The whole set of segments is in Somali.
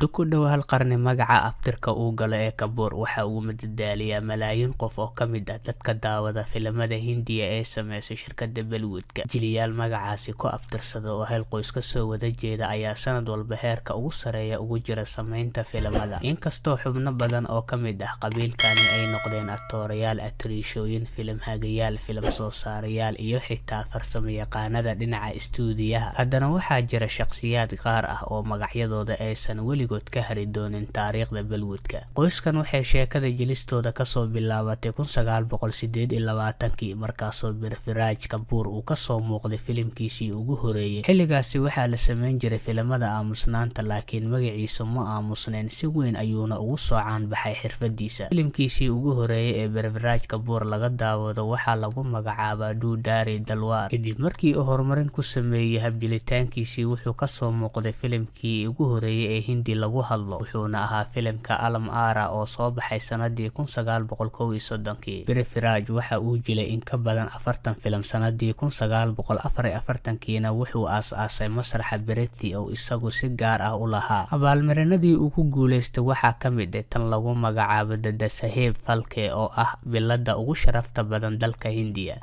muddo ku dhow hal qarni magaca abtirka uu galo ee Kapoor waxa uu madadaaliyaa malaayiin qof oo ka mid ah dadka daawada filimada Hindiya ee sameysay shirkadda Bollywoodka. Jiliyaal magacaasi ku abtirsada oo hal qoys ka soo wada jeeda ayaa sanad walba heerka ugu sareeya ugu jira sameynta filimada, inkastoo xubno badan oo ka mid ah qabiilkani ay noqdeen aktoorayaal, atriishooyin, filim hagayaal, filim soo saarayaal iyo xitaa farsamayaqaanada dhinaca istuudiyaha. Haddana waxaa jira shakhsiyaad qaar ah oo magacyadooda aysan weligood ka hari doonin taariikhda Bollywoodka. Qoyskan waxay sheekada jilistooda kasoo bilaabatay 1928 markaasoo Prithviraj Kapoor uu kasoo muuqday filimkiisii ugu horeeyay. Xilligaasi waxaa la sameyn jiray filimada aamusnaanta, laakiin magaciisa ma aamusneen, si weyn ayuuna ugu soo caanbaxay xirfadiisa. Filimkiisii ugu horeeyay ee Prithviraj Kapoor laga daawado waxaa lagu magacaabaa Duudari Dalwar. Kadib markii uu horumarin ku sameeyay habjilitaankiisii, wuxuu kasoo muuqday filimkii ugu horeeyay ee Hindi lagu hadlo, wuxuuna ahaa filimka Alam Aara oo soo baxay sanadii 1931. Prithviraj waxa uu jilay in ka badan 40 filim. Sanadii 1944 wuxuu aasaasay masraxa Bharati oo isagu si gaar ah u lahaa. Abaalmarinadii uu ku guuleystay waxaa ka mid ah tan lagu magacaabo Dada Saheb Phalke oo ah bilada ugu sharafta badan dalka Hindiya.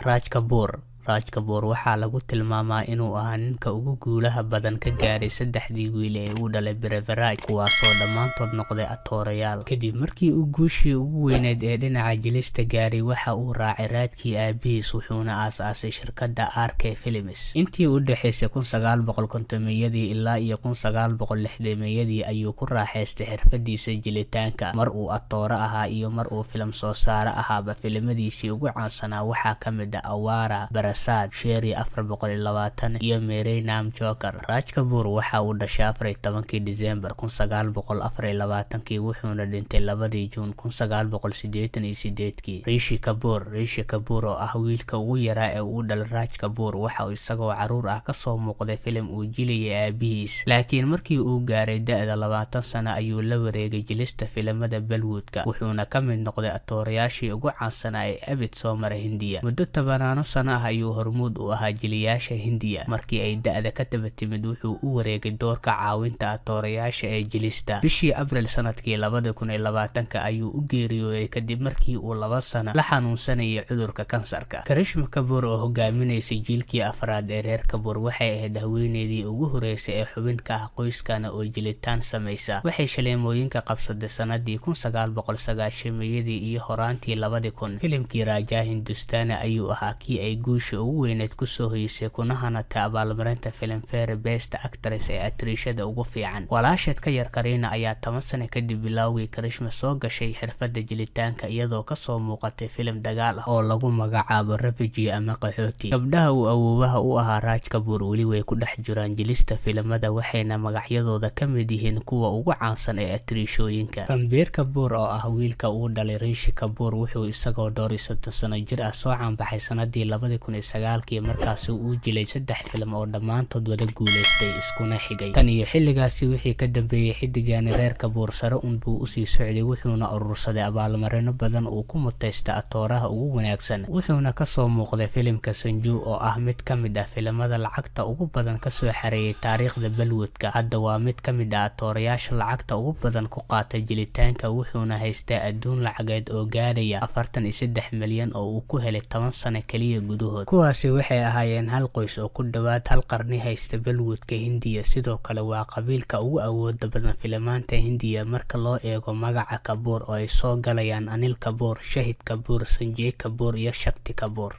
Raj Kapoor waxaa lagu tilmaamaa inuu ahaa ninka ugu guulaha badan ka gaaray 3 wiil ee uu dhalay Prithviraj, kuwaasoo dhammaantood noqday aktoorayaal. Kadib markii uu guushii ugu weyneed ee dhinaca jilista gaaray, waxa uu raacay raadkii aabihiis wuxuuna aasaasay shirkadda RK Films. Intii u dhaxaysay 1950 ilaa iyo 1960 ayuu ku raaxaystay xirfadiisa jilitaanka, mar uu aktoor ahaa iyo mar uu filim soo saare ahaaba. Filimadiisii ugu caansanaa waxaa ka mid ah Awara, Sherry 420 iyo Mere Naam Joker. Raj Kapoor waxa uu dhashay 14 December 1924 wuxuuna dhintay 2 June 1988. Rishi Kapoor oo ah wiilka ugu yaraa ee uu dhalay Raj Kapoor, waxa uu isagoo caruur ah kasoo muuqday filim uu jilayay aabihiis, laakiin markii uu gaaray da'da 20 sano ayuu la wareegay jilista filimada Bollywoodka, wuxuuna ka mid noqday aktoorayaashii ugu caansanaa ee abid soo maray Hindiya. Muddo 10 sano ah ayuu hormuud u ahaa jiliyaasha Hindiya. Markii ay da'da ka daba timid, wuxuu u wareegay doorka caawinta aktoorayaasha ee jilista. Bishii Abriil sanadkii 2020 ayuu u geeriyooday kadib markii uu 2 sano la xanuunsanayay cudurka kansarka. Karishma Kapoor oo hogaaminaysay jiilkii afraad ee reer Kapoor waxay ahayd haweeneydii ugu horeysay ee xubinka ah qoyskana oo jilitaan samaysa. Waxay shaleemooyinka qabsaday sanadii 1990 iyo horaantii 2000. Filimkii Raja Hindustani ayuu ahaa kii ay guusha ugu weyneed ku soo hoysay kuna hanatay abaalmarinta Filmfare Best Actress ee atriishada ugu fiican. Walaasheed ka yar Kareena ayaa 10 sano kadib bilowgii Karishma soo gashay xirfadda jilitaanka iyadoo kasoo muuqatay filim dagaal ah oo lagu magacaabo Refugee ama Qaxooti. Gabdhaha uu awoowaha u ahaa Raj Kapoor weli way ku dhex jiraan jilista filimada, waxayna magacyadooda ka mid yihiin kuwa ugu caansan ee atriishooyinka. Ranbir Kapoor oo ah wiilka uu dhalay Rishi Kapoor wuxuu isagoo 30 sano jir ah soo caanbaxay sanadii 2009 markaasi uu jilay 3 filim oo dhammaantood wada guuleystay iskuna xigay. Tan iyo xilligaasi wixii ka dambeeyay xidigani reer Kapoor sare buu usii socday, wuxuuna urursaday abaalmarino badan uu ku mutaystay aktooraha ugu wanaagsan. Wuxuuna kasoo muuqday filimka Sanju oo ah mid ka mid ah filimada lacagta ugu badan kasoo xareeyay taariikhda Bollywoodka. Hadda waa mid ka mid ah aktoorayaasha lacagta ugu badan ku qaatay jilitaanka, wuxuuna haystaa adduun lacageed oo gaaraya 43 milyan oo uu ku helay 10 sano kaliya gudahood. Kuwaasi waxay ahaayeen hal qoys oo ku dhawaad hal qarni haysta Bollywoodka Hindiya. Sidoo kale waa qabiilka ugu awooda badan filimaanta Hindiya marka loo eego magaca Kapoor oo ay soo galayaan Anil Kapoor, Shahid Kapoor, Sanjay Kapoor iyo Shakti Kapoor.